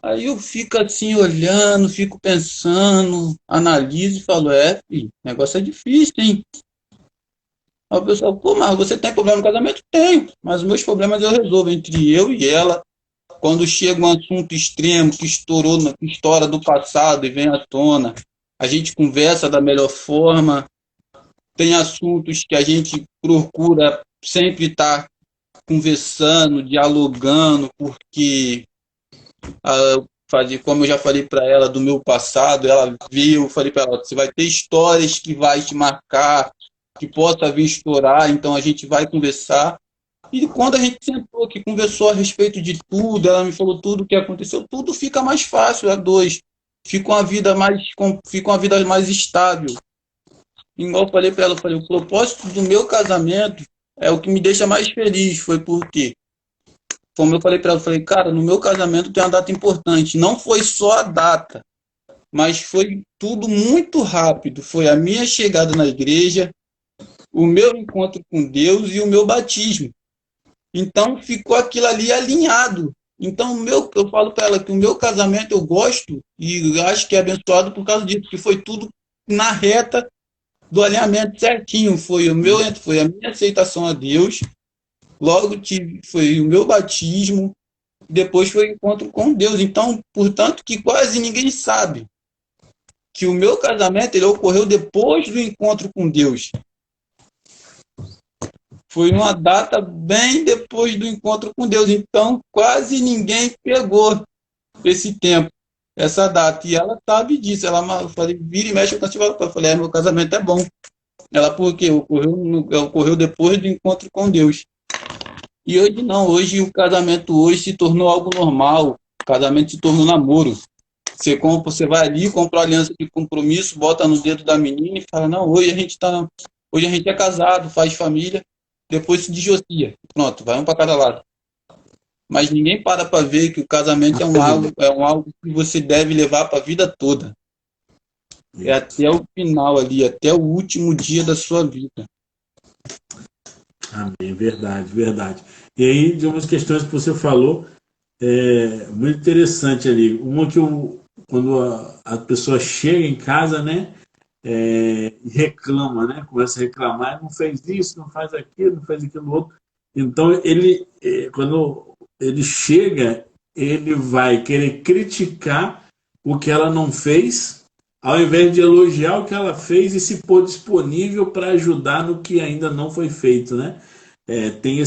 Aí eu fico assim olhando, fico pensando, analiso e falo, filho, o negócio é difícil, hein? Aí o pessoal, pô, mas você tem problema no casamento? Tenho, mas os meus problemas eu resolvo entre eu e ela. Quando chega um assunto extremo que estourou, que estoura do passado e vem à tona, a gente conversa da melhor forma. Tem assuntos que a gente procura sempre estar conversando, dialogando, porque como eu já falei para ela do meu passado, ela viu, eu falei para ela, você vai ter histórias que vai te marcar, que possa vir estourar, então a gente vai conversar. E quando a gente sentou aqui, conversou a respeito de tudo, ela me falou tudo o que aconteceu, tudo fica mais fácil a dois. Fica uma vida mais estável. Igual eu falei para ela, eu falei, o propósito do meu casamento é o que me deixa mais feliz, foi porque, como eu falei para ela, eu falei, cara, no meu casamento tem uma data importante. Não foi só a data, mas foi tudo muito rápido. Foi a minha chegada na igreja, o meu encontro com Deus e o meu batismo. Então ficou aquilo ali alinhado. Então eu falo para ela que o meu casamento eu gosto e acho que é abençoado por causa disso, que foi tudo na reta do alinhamento certinho. Foi a minha aceitação a Deus, logo foi o meu batismo, depois foi o encontro com Deus. Então, portanto, que quase ninguém sabe que o meu casamento ele ocorreu depois do encontro com Deus. Foi uma data bem depois do encontro com Deus. Então, quase ninguém pegou esse tempo, essa data. E ela sabe disso. Eu falei, vira e mexe, eu falei, meu casamento é bom. Ela, porque ocorreu depois do encontro com Deus. E hoje não, hoje o casamento hoje se tornou algo normal. O casamento se tornou namoro. Você vai ali, compra a aliança de compromisso, bota no dedo da menina e fala, não, hoje a gente é casado, faz família, depois se dissocia. Pronto, vai um para cada lado. Mas ninguém para ver que o casamento é um algo que você deve levar para a vida toda. É até o final ali, até o último dia da sua vida. Amém, verdade, verdade. E aí, de umas questões que você falou, muito interessante ali. Uma que quando a pessoa chega em casa, né, e reclama, né, começa a reclamar, não fez isso, não faz aquilo, não faz aquilo outro. Então, quando ele chega, ele vai querer criticar o que ela não fez, ao invés de elogiar o que ela fez e se pôr disponível para ajudar no que ainda não foi feito, né? Tem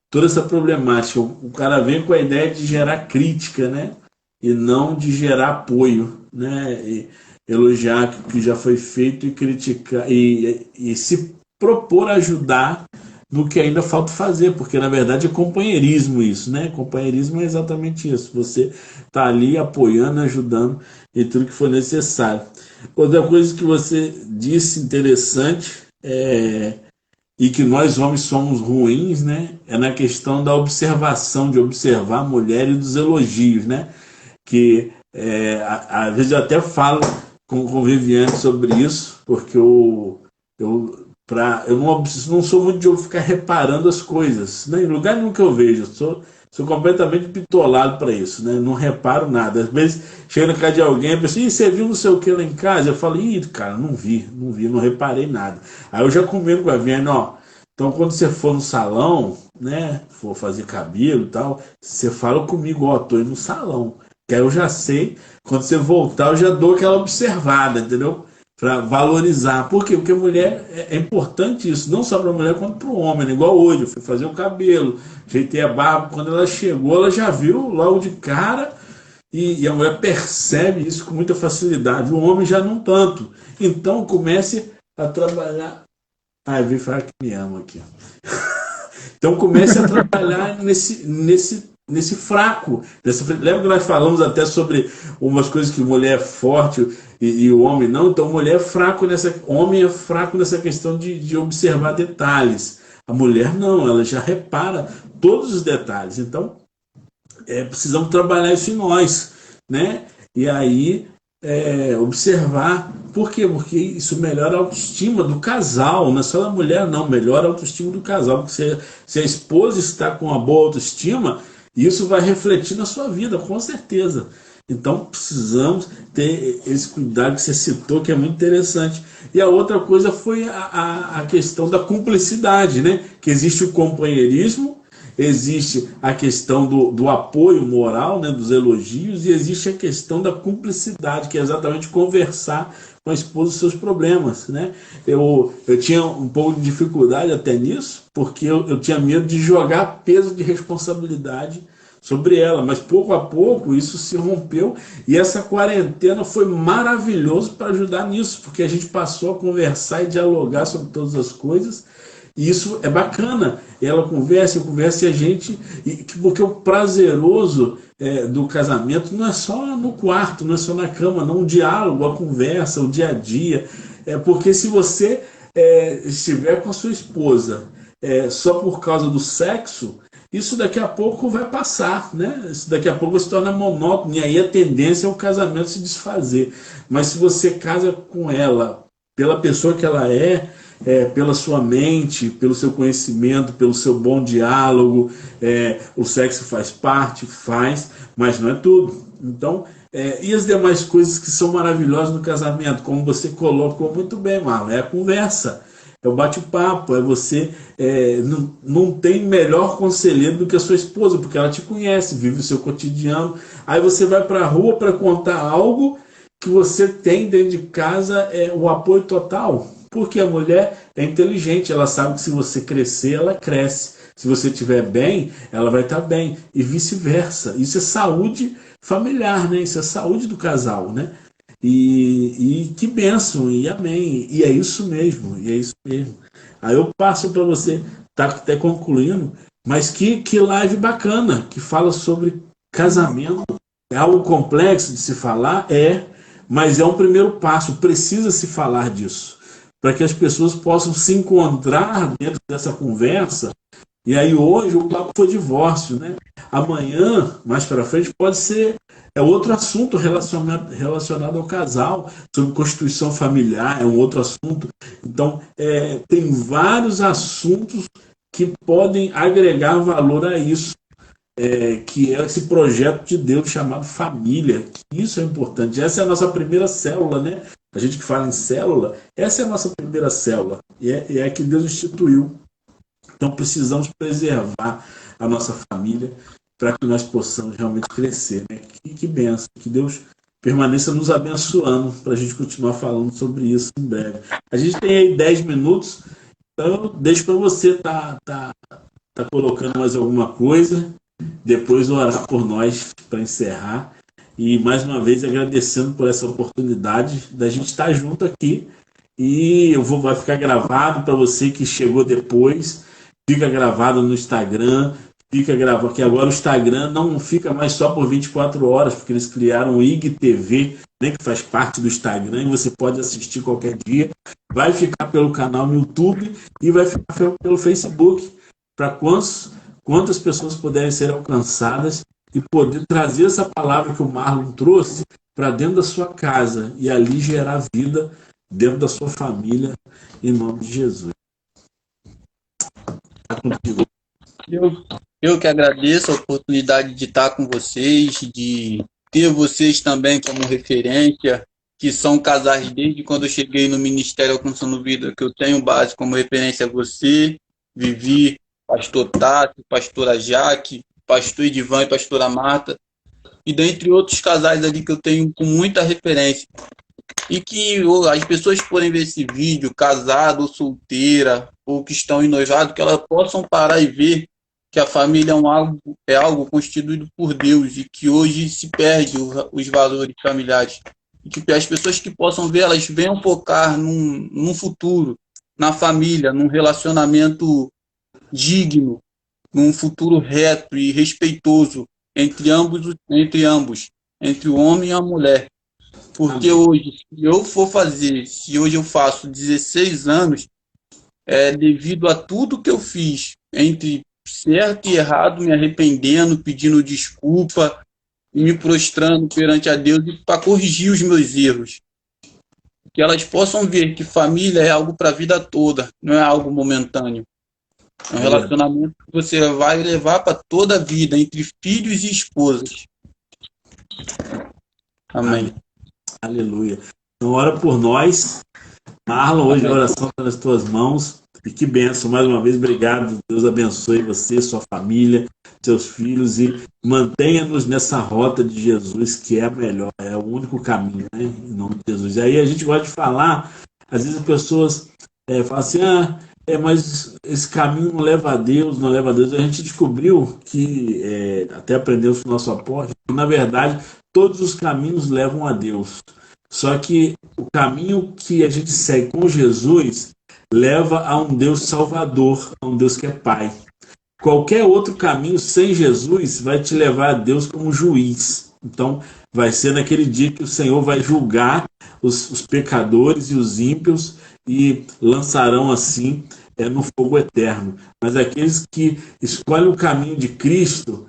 toda essa problemática. O cara vem com a ideia de gerar crítica, né? E não de gerar apoio, né? E elogiar o que já foi feito e criticar e se propor ajudar no que ainda falta fazer, porque na verdade é companheirismo isso, né? Companheirismo é exatamente isso. Você tá ali apoiando, ajudando em tudo que for necessário. Outra coisa que você disse interessante e que nós homens somos ruins, né? É na questão da observação, de observar a mulher e dos elogios, né? Que às vezes eu até falo com o Viviane sobre isso, porque eu não sou muito de ficar reparando as coisas, né? Em lugar nenhum que eu vejo, sou completamente bitolado para isso, né? Não reparo nada. Às vezes chega na casa de alguém, a pessoa, você viu não sei o que lá em casa? Eu falo, cara, não vi, não reparei nada. Aí eu já combino com a Viviane, ó, então quando você for no salão, né, for fazer cabelo e tal, você fala comigo, ó, tô indo no salão. Que aí eu já sei, quando você voltar, eu já dou aquela observada, entendeu? Para valorizar. Por quê? Porque mulher é importante isso, não só para a mulher quanto para o homem, né? Igual hoje, eu fui fazer o cabelo, ajeitei a barba, quando ela chegou, ela já viu logo de cara e a mulher percebe isso com muita facilidade, o homem já não tanto. Então comece a trabalhar. Ah, eu vim falar que me ama aqui. Então comece a trabalhar nesse fraco. Lembra que nós falamos até sobre umas coisas que mulher é forte e o homem não? Então mulher é fraco homem é fraco nessa questão de observar detalhes. A mulher não, ela já repara todos os detalhes. Então precisamos trabalhar isso em nós, né? E aí observar. Por quê? Porque isso melhora a autoestima do casal, não é só da mulher, não. Melhora a autoestima do casal. Porque se a esposa está com uma boa autoestima, isso vai refletir na sua vida, com certeza. Então precisamos ter esse cuidado que você citou, que é muito interessante. E a outra coisa foi a questão da cumplicidade, né? Que existe o companheirismo, existe a questão do apoio moral, né, dos elogios, e existe a questão da cumplicidade, que é exatamente conversar com a esposa os seus problemas, né? Eu tinha um pouco de dificuldade até nisso, porque eu tinha medo de jogar peso de responsabilidade sobre ela, mas pouco a pouco isso se rompeu e essa quarentena foi maravilhoso para ajudar nisso, porque a gente passou a conversar e dialogar sobre todas as coisas. E isso é bacana, ela conversa, eu converso e a gente. Porque o prazeroso do casamento não é só no quarto, não é só na cama, não. O diálogo, a conversa, o dia a dia. Porque se você estiver com a sua esposa só por causa do sexo, isso daqui a pouco vai passar, né? Isso daqui a pouco se torna monótono, e aí a tendência é o casamento se desfazer. Mas se você casa com ela pela pessoa que ela pela sua mente, pelo seu conhecimento, pelo seu bom diálogo, o sexo faz parte, mas não é tudo. Então, e as demais coisas que são maravilhosas no casamento, como você colocou muito bem, Marlon, é a conversa, é o bate-papo, você não tem melhor conselheiro do que a sua esposa, porque ela te conhece, vive o seu cotidiano. Aí você vai para a rua para contar algo que você tem dentro de casa, o apoio total. Porque a mulher é inteligente, ela sabe que se você crescer, ela cresce. Se você estiver bem, ela vai estar bem. E vice-versa. Isso é saúde familiar, né? Isso é saúde do casal, né? E que bênção, e amém. E é isso mesmo, e é isso mesmo. Aí eu passo para você, tá até concluindo, mas que live bacana, que fala sobre casamento. É algo complexo de se falar? Mas é um primeiro passo, precisa se falar disso, para que as pessoas possam se encontrar dentro dessa conversa. E aí hoje o papo foi divórcio, né? Amanhã, mais para frente, pode ser outro assunto relacionado ao casal, sobre constituição familiar, é um outro assunto. Então, tem vários assuntos que podem agregar valor a isso, que é esse projeto de Deus chamado família. Isso é importante. Essa é a nossa primeira célula, né? A gente que fala em célula, essa é a nossa primeira célula, e é a que Deus instituiu. Então precisamos preservar a nossa família para que nós possamos realmente crescer, né? Que benção, que Deus permaneça nos abençoando para a gente continuar falando sobre isso em breve. A gente tem aí 10 minutos, então eu deixo para você tá colocando mais alguma coisa, depois orar por nós para encerrar. E mais uma vez agradecendo por essa oportunidade da gente estar junto aqui. E vai ficar gravado para você que chegou depois. Fica gravado no Instagram. Fica gravado, que agora o Instagram não fica mais só por 24 horas, porque eles criaram o IGTV, né, que faz parte do Instagram, e você pode assistir qualquer dia. Vai ficar pelo canal no YouTube e vai ficar pelo Facebook, para quantas pessoas puderem ser alcançadas e poder trazer essa palavra que o Marlon trouxe para dentro da sua casa e ali gerar vida dentro da sua família, em nome de Jesus. Tá contigo. Eu que agradeço a oportunidade de estar com vocês, de ter vocês também como referência, que são casais desde quando eu cheguei no Ministério Alcançando Vida, que eu tenho base como referência a você, Vivi, pastor Tato, pastora Jaque, pastor Edivan e pastora Marta, e dentre outros casais ali que eu tenho com muita referência. E que as pessoas que forem ver esse vídeo, casado ou solteira, ou que estão em noivado, que elas possam parar e ver que a família é algo constituído por Deus e que hoje se perde os valores familiares. E que as pessoas que possam ver, elas venham focar num futuro, na família, num relacionamento digno, num futuro reto e respeitoso entre o homem e a mulher. Porque hoje, se hoje eu faço 16 anos, devido a tudo que eu fiz, entre certo e errado, me arrependendo, pedindo desculpa, e me prostrando perante a Deus para corrigir os meus erros. Que elas possam ver que família é algo para a vida toda, não é algo momentâneo. É um relacionamento que você vai levar para toda a vida, entre filhos e esposas. Amém. Aleluia. Então, ora por nós. Marlon, hoje a oração está nas tuas mãos. E que bênção, mais uma vez, obrigado. Deus abençoe você, sua família, seus filhos e mantenha-nos nessa rota de Jesus, que é a melhor, é o único caminho, né? Em nome de Jesus. E aí a gente gosta de falar, às vezes as pessoas falam assim, mas esse caminho não leva a Deus, não leva a Deus. A gente descobriu que, até aprendeu com o nosso apóstolo, que na verdade todos os caminhos levam a Deus. Só que o caminho que a gente segue com Jesus leva a um Deus salvador, a um Deus que é Pai. Qualquer outro caminho sem Jesus vai te levar a Deus como juiz. Então, vai ser naquele dia que o Senhor vai julgar os pecadores e os ímpios e lançarão assim no fogo eterno. Mas aqueles que escolhem o caminho de Cristo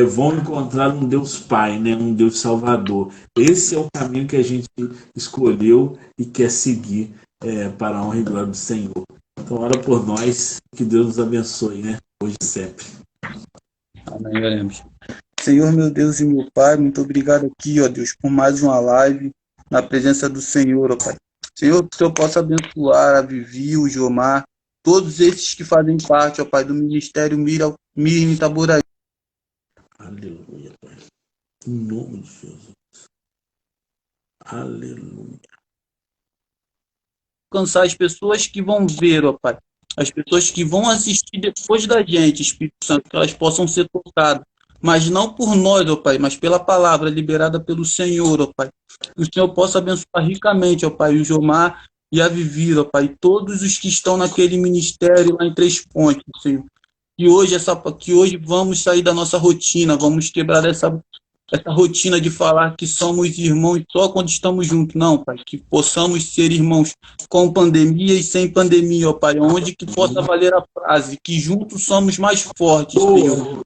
vão encontrar um Deus Pai, né? Um Deus Salvador. Esse é o caminho que a gente escolheu e quer seguir para a honra e glória do Senhor. Então, ora por nós, que Deus nos abençoe, né? Hoje e sempre. Amém, oremos. Senhor, meu Deus e meu Pai, muito obrigado aqui, ó Deus, por mais uma live na presença do Senhor, ó Pai. Senhor, que o Senhor possa abençoar a Vivi, o Jomar, todos esses que fazem parte, ó Pai, do Ministério Mirne Itaboraí. Aleluia, Pai. Em nome de Jesus. Aleluia. Alcançar as pessoas que vão ver, ó Pai, as pessoas que vão assistir depois da gente, Espírito Santo, que elas possam ser tocadas, mas não por nós, ó Pai, mas pela palavra liberada pelo Senhor, ó Pai. Que o Senhor possa abençoar ricamente, ó Pai, o Jomar e a Vivi, ó Pai, todos os que estão naquele ministério lá em Três Pontes, Senhor. Que hoje vamos sair da nossa rotina, vamos quebrar essa rotina de falar que somos irmãos só quando estamos juntos. Não, Pai, que possamos ser irmãos com pandemia e sem pandemia, ó Pai, onde que possa valer a frase, que juntos somos mais fortes, Senhor.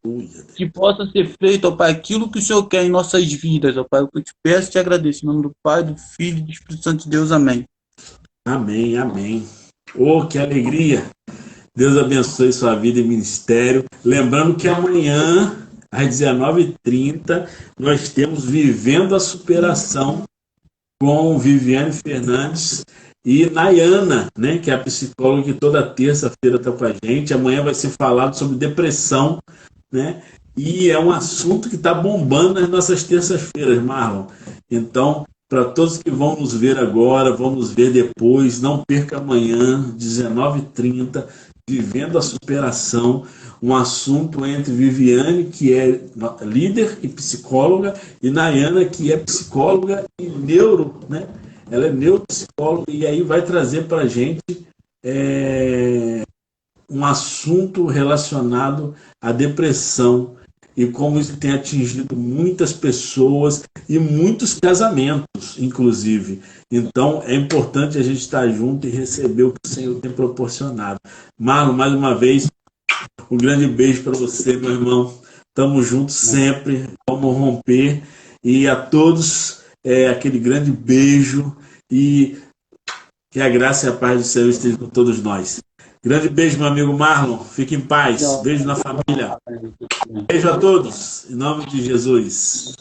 Que possa ser feito, ó Pai, aquilo que o Senhor quer em nossas vidas, ó Pai. Eu te peço e te agradeço. Em nome do Pai, do Filho e do Espírito Santo de Deus. Amém. Amém, amém. Oh, que alegria. Deus abençoe sua vida e ministério. Lembrando que amanhã, às 19h30, nós temos Vivendo a Superação com Viviane Fernandes e Nayana, né, que é a psicóloga que toda terça-feira está com a gente. Amanhã vai ser falado sobre depressão, né? E é um assunto que está bombando nas nossas terças-feiras, Marlon. Então, para todos que vão nos ver agora, vão nos ver depois, não perca amanhã, 19h30, Vivendo a Superação, um assunto entre Viviane, que é líder e psicóloga, e Nayana, que é psicóloga e neuro, né? Ela é neuropsicóloga, e aí vai trazer para a gente um assunto relacionado à depressão e como isso tem atingido muitas pessoas e muitos casamentos, inclusive. Então, é importante a gente estar junto e receber o que o Senhor tem proporcionado. Marlon, mais uma vez, um grande beijo para você, meu irmão. Estamos juntos sempre, vamos romper. E a todos, aquele grande beijo e que a graça e a paz do Senhor estejam com todos nós. Grande beijo, meu amigo Marlon. Fique em paz. Beijo na família. Beijo a todos. Em nome de Jesus.